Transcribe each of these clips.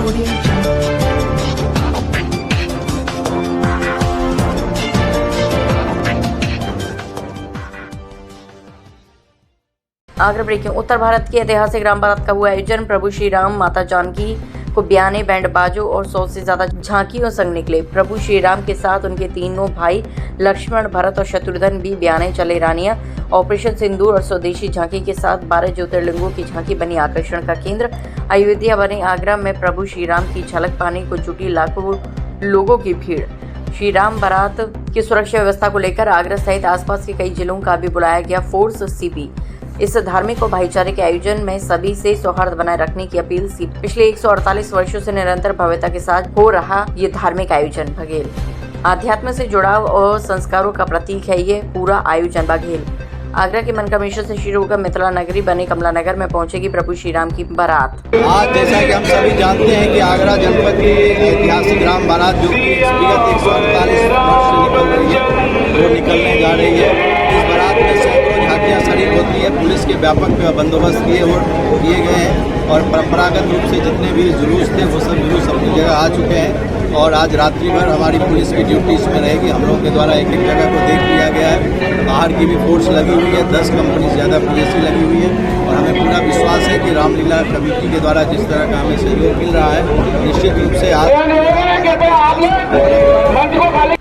Agra breaking. उत्तर भारत के ऐतिहासिक राम बारात का हुआ आयोजन। प्रभु श्री राम, माता जानकी को ब्याने बैंड बाजों और 100 से ज्यादा झांकियों संग निकले। प्रभु श्री राम के साथ उनके तीनों भाई लक्ष्मण, भरत और शत्रुघ्न भी ब्याने चले। रानियां ऑपरेशन सिंदूर और स्वदेशी झांकी के साथ 12 ज्योतिर्लिंगों की झांकी बनी आकर्षण का केंद्र। अयोध्या बने आगरा में प्रभु श्री राम की झलक पाने को जुटी लाखों लोगों की भीड़। श्री राम बारात की सुरक्षा व्यवस्था को लेकर आगरा सहित आसपास के कई जिलों का भी बुलाया गया फोर्स सीपी। इस धार्मिक और भाईचारे के आयोजन में सभी से सौहार्द बनाए रखने की अपील सी। पिछले 148 वर्षों से निरंतर भव्यता के साथ हो रहा ये धार्मिक आयोजन बघेल आध्यात्म से जुड़ाव और संस्कारों का प्रतीक है। ये पूरा आयोजन बघेल आगरा के मनकामेश्वर से शुरू होकर मिथिला नगरी बने कमला नगर में पहुंचेगी प्रभु श्री राम की बारात। आज जैसा कि हम सभी जानते हैं कि आगरा जनपद की ऐतिहासिक राम बारात जो कि विगत 148 वर्ष से निकल रही है वो निकलने जा रही है। इस बारात में सैकड़ों झांकियाँ शरीक होती है। पुलिस के व्यापक बंदोबस्त किए गए हैं और परंपरागत रूप से जितने भी जुलूस थे वो सब जुलूस अपनी जगह आ चुके हैं। और आज रात्रि भर हमारी पुलिस की ड्यूटी इसमें रहेगी। हम लोगों के द्वारा एक जगह को देख लिया गया है। बाहर की भी फोर्स लगी हुई है, 10 कंपनी से ज़्यादा पुलिस लगी हुई है और हमें पूरा विश्वास है कि रामलीला कमेटी के द्वारा जिस तरह का हमें सहयोग मिल रहा है निश्चित रूप से आज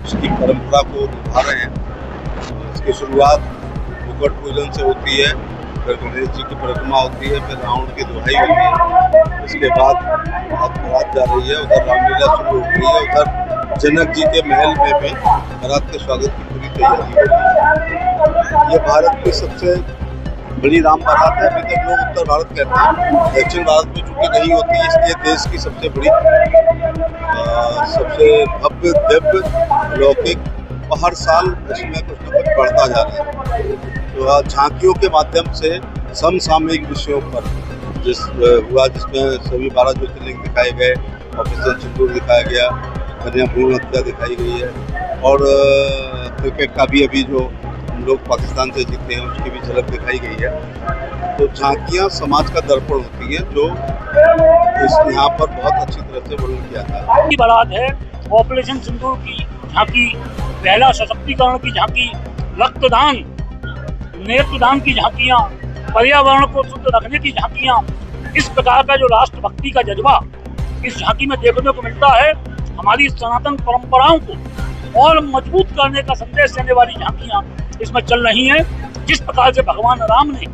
उसकी परंपरा को निभा रहे हैं। इसकी शुरुआत मुकुट पूजन से होती है, फिर गणेश जी की परिक्रमा होती है, फिर रावण की दुहाई होती है। इसके बाद बारात जा रही है, उधर रामलीला शुरू हो गई है। उधर जनक जी के महल में भी बारात के स्वागत की पूरी तैयारी हो रही है। ये भारत की सबसे बड़ी राम बारात है। अभी तक लोग उत्तर भारत कहते हैं, दक्षिण भारत में चूंकि नहीं होती है इसलिए देश की सबसे बड़ी सबसे भव्य दिव्य लौकिक और हर साल इसमें कुछ न कुछ बढ़ता जा रहा है। तो झांकियों के माध्यम से समसामयिक विषयों पर जिसमें सभी 12 ज्योतिर्लिंग दिखाए गए, ऑपरेशन सिंदूर दिखाया गया, कन्या भ्रूण हत्या दिखाई गई है और क्रिकेट का भी अभी जो हम लोग पाकिस्तान से जीते हैं उसकी भी झलक दिखाई गई है। तो झांकियाँ समाज का दर्पण होती हैं जो यहाँ पर बहुत अच्छी तरह से वर्णन किया था। बारात है ऑपरेशन सिंदूर की झांकी, पहला सशक्तिकरण की झांकी, रक्तदान नेत्रदान की झांकियाँ, पर्यावरण को शुद्ध रखने की झांकियाँ। इस प्रकार का जो राष्ट्रभक्ति का जज्बा इस झांकी में देखने को मिलता है। हमारी सनातन परंपराओं को और मजबूत करने का संदेश देने वाली झांकियाँ इसमें चल रही हैं। जिस प्रकार से भगवान राम ने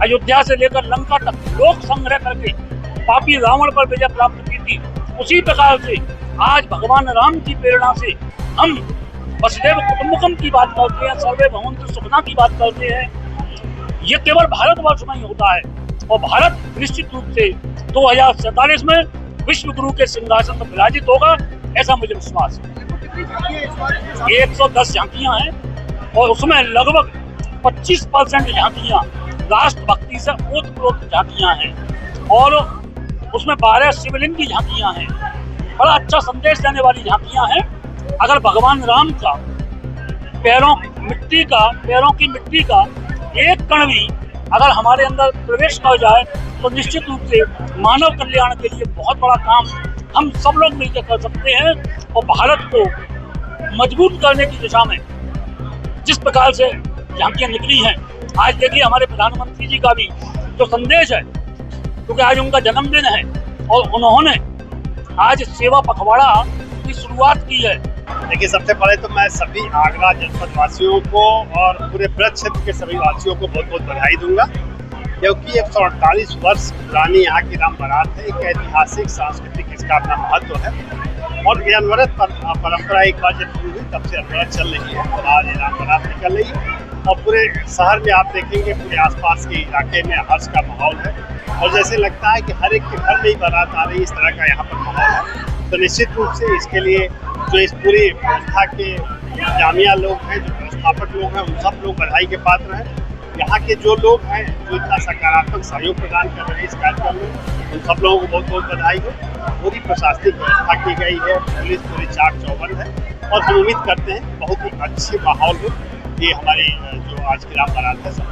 अयोध्या से लेकर लंका तक लोक संग्रह करके पापी रावण पर विजय प्राप्त की थी, उसी प्रकार से आज भगवान राम की प्रेरणा से हम वसुदेव कुटुंबकम की बात करते हैं, सर्वे भवन्तु सुखिनः की बात करते हैं। ये केवल भारतवर्ष में ही होता है और भारत निश्चित रूप से 2047 में विश्व गुरु के सिंहासन पर विराजित होगा, ऐसा मुझे विश्वास है। 110 झांकियां हैं और उसमें लगभग 25% झांकियां राष्ट्रभक्ति से ओतप्रोत झांकियां हैं और उसमें 12 शिवलिंग की झांकियां हैं। बड़ा अच्छा संदेश देने वाली झांकियां हैं। अगर भगवान राम का पैरों की मिट्टी का एक कण भी अगर हमारे अंदर प्रवेश कर जाए तो निश्चित रूप से मानव कल्याण के लिए बहुत बड़ा काम हम सब लोग मिलकर कर सकते हैं और भारत को मजबूत करने की दिशा में जिस प्रकार से झांकियां निकली हैं। आज देखिए हमारे प्रधानमंत्री जी का भी जो संदेश है, क्योंकि आज उनका जन्मदिन है और उन्होंने आज सेवा पखवाड़ा की शुरुआत की है। देखिए, सबसे पहले तो मैं सभी आगरा जनपद वासियों को और पूरे ब्रज क्षेत्र के सभी वासियों को बहुत बहुत बधाई दूंगा, क्योंकि 148 वर्ष पुरानी यहाँ की राम बारात है। एक ऐतिहासिक सांस्कृतिक इसका अपना महत्व है और ये अनवरत परंपरा एक बार जब शुरू हुई तब से अनवरत चल रही है। आज ये राम बारात निकल रही है और पूरे शहर में आप देखेंगे, पूरे आसपास के इलाके में हर्ष का माहौल है और जैसे लगता है कि हर एक के घर में ही बारात आ रही है, इस तरह का यहाँ पर माहौल है। तो निश्चित रूप से इसके लिए जो इस पूरी व्यवस्था के जामिया लोग हैं, जो व्यवस्थापक लोग हैं, उन सब लोग बधाई के पात्र हैं। यहाँ के जो लोग हैं जो इतना सकारात्मक सहयोग प्रदान कर रहे हैं इस कार्यक्रम में, उन सब लोगों को बहुत बहुत बधाई हो। पूरी प्रशासनिक व्यवस्था की गई है, पुलिस पूरी चाक चौबंद है और हम उम्मीद करते हैं बहुत ही अच्छी माहौल हो। ये हमारी जो आज की राम बारात है सब